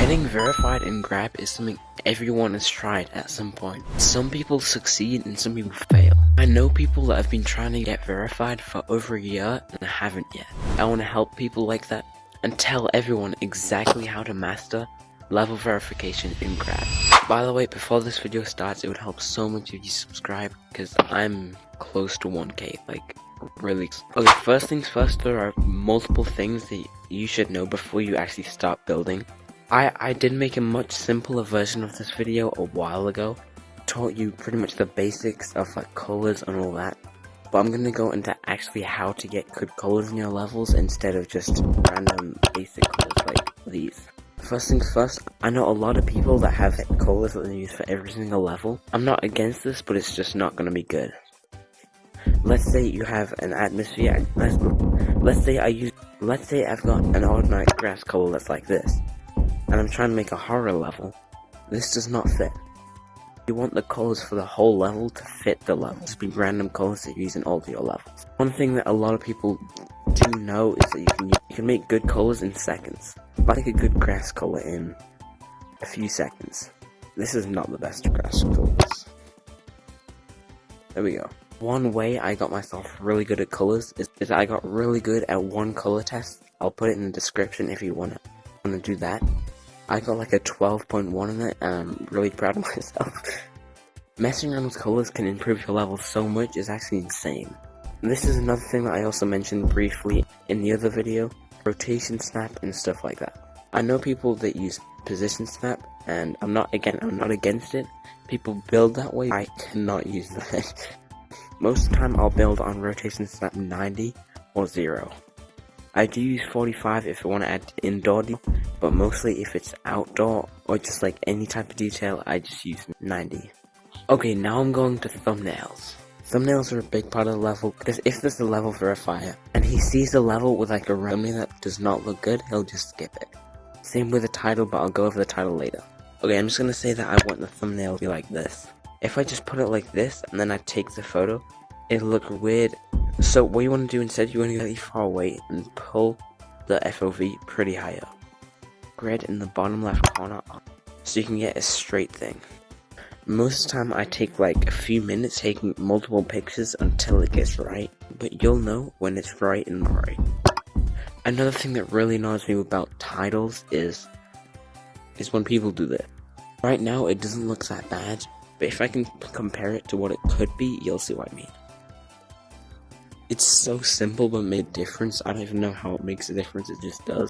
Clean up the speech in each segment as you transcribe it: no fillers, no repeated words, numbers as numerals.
Getting verified in Grab is something everyone has tried at some point. Some people succeed and some people fail. I know people that have been trying to get verified for over a year and haven't yet. I want to help people like that and tell everyone exactly how to master level verification in Grab. By the way, before this video starts, it would help so much if you subscribe because I'm close to 1k, like really. Okay, first things first, there are multiple things that you should know before you actually start building. I did make a much simpler version of this video a while ago. Taught you pretty much the basics of like colors and all that. But I'm gonna go into actually how to get good colors in your levels instead of just random basic colors like these. First things first, I know a lot of people that have colors that they use for every single level. I'm not against this, but it's just not gonna be good. Let's say you have an atmosphere. Let's say I've got an ordinary grass color that's like this, and I'm trying to make a horror level. This does not fit. You want the colors for the whole level to fit the level. Just be random colors that you use in all of your levels. One thing that a lot of people do know is that you can make good colors in seconds. Like a good grass color in a few seconds. This is not the best grass colors. There we go. One way I got myself really good at colors is I got really good at one color test. I'll put it in the description if you wanna do that. I got like a 12.1 in it, and I'm really proud of myself. Messing around with colors can improve your level so much, it's actually insane. And this is another thing that I also mentioned briefly in the other video, rotation snap and stuff like that. I know people that use position snap, and I'm not against it. People build that way, I cannot use that. Most of the time I'll build on rotation snap 90 or 0. I do use 45 if I want to add indoor detail, but mostly if it's outdoor or just like any type of detail, I just use 90. Okay, now I'm going to thumbnails. Thumbnails are a big part of the level, because if there's a level verifier and he sees the level with like a thumbnail that does not look good, he'll just skip it. Same with the title, but I'll go over the title later. Okay, I'm just going to say that I want the thumbnail to be like this. If I just put it like this and then I take the photo, it'll look weird. So what you want to do instead, you want to get really far away and pull the FOV pretty high up. Grid in the bottom left corner so you can get a straight thing. Most of the time I take like a few minutes taking multiple pictures until it gets right, but you'll know when it's right and not right. Another thing that really annoys me about titles is when people do that. Right now it doesn't look that bad, but if I can compare it to what it could be, you'll see what I mean. It's so simple but made a difference. I don't even know how it makes a difference, it just does.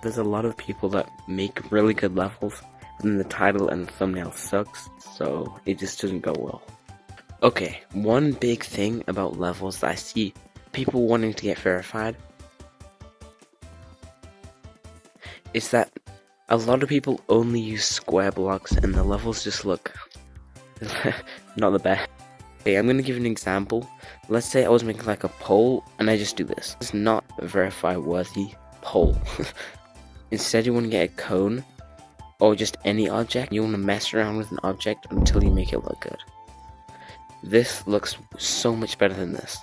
There's a lot of people that make really good levels, and then the title and the thumbnail sucks, so it just doesn't go well. Okay, one big thing about levels that I see people wanting to get verified is that a lot of people only use square blocks and the levels just look not the best. Okay, I'm gonna give you an example. Let's say I was making like a pole and I just do this. It's not a verify worthy pole. Instead you want to get a cone or just any object. You want to mess around with an object until you make it look good. This looks so much better than this.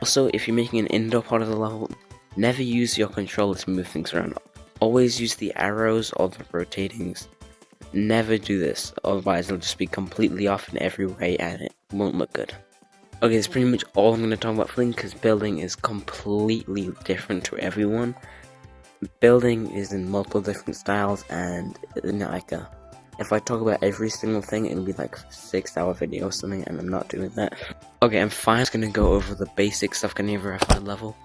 Also, if you're making an indoor part of the level, never use your controller to move things around. Always use the arrows or the rotatings. Never do this, otherwise it'll just be completely off in every way and it won't look good. Okay, that's pretty much all I'm going to talk about building, because building is completely different to everyone. Building is in multiple different styles, and if I talk about every single thing, it'll be like a 6-hour video or something, and I'm not doing that. Okay, I'm finally going to go over the basics of getting a verified level.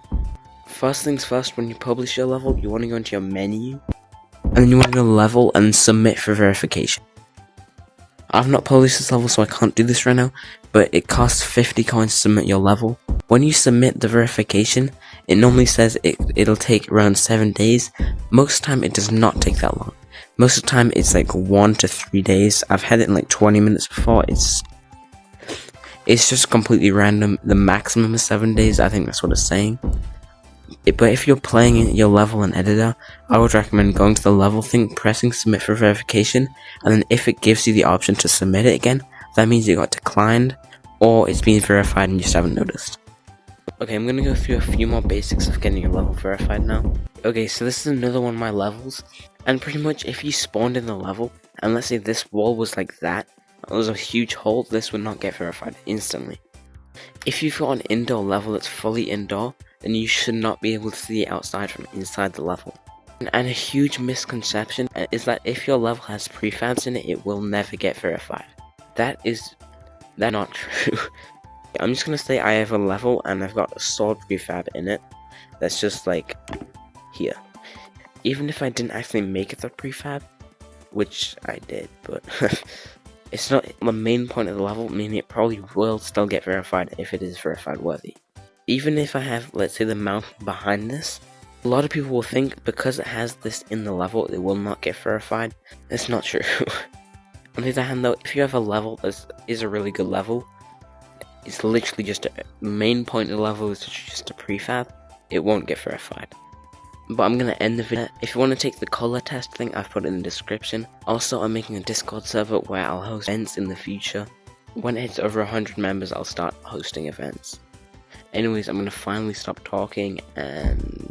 First things first, when you publish your level, you want to go into your menu, and then you want to go to level and submit for verification. I've not published this level, so I can't do this right now, but it costs 50 coins to submit your level. When you submit the verification, it normally says it'll take around 7 days. Most of the time, it does not take that long. Most of the time, it's like 1 to 3 days. I've had it in like 20 minutes before. It's just completely random. The maximum is 7 days. I think that's what it's saying. But if you're playing your level in editor, I would recommend going to the level thing, pressing submit for verification, and then if it gives you the option to submit it again, that means it got declined, or it's been verified and you just haven't noticed. Okay, I'm gonna go through a few more basics of getting your level verified now. Okay, so this is another one of my levels, And pretty much if you spawned in the level, and let's say this wall was like that, it was a huge hole, this would not get verified instantly. If you've got an indoor level that's fully indoor, then you should not be able to see outside from inside the level. And a huge misconception is that if your level has prefabs in it, it will never get verified. That's not true. I'm just gonna say I have a level and I've got a sword prefab in it. That's just like here. Even if I didn't actually make it the prefab, which I did, but it's not the main point of the level, meaning it probably will still get verified if it is verified worthy. Even if I have, let's say, the mountain behind this, a lot of people will think because it has this in the level, it will not get verified. It's not true. On the other hand though, if you have a level that is a really good level, it's literally just the main point of the level is just a prefab, it won't get verified. But I'm gonna end the video. If you want to take the color test thing, I've put it in the description. Also, I'm making a Discord server where I'll host events in the future. When it's over 100 members, I'll start hosting events. Anyways, I'm gonna finally stop talking and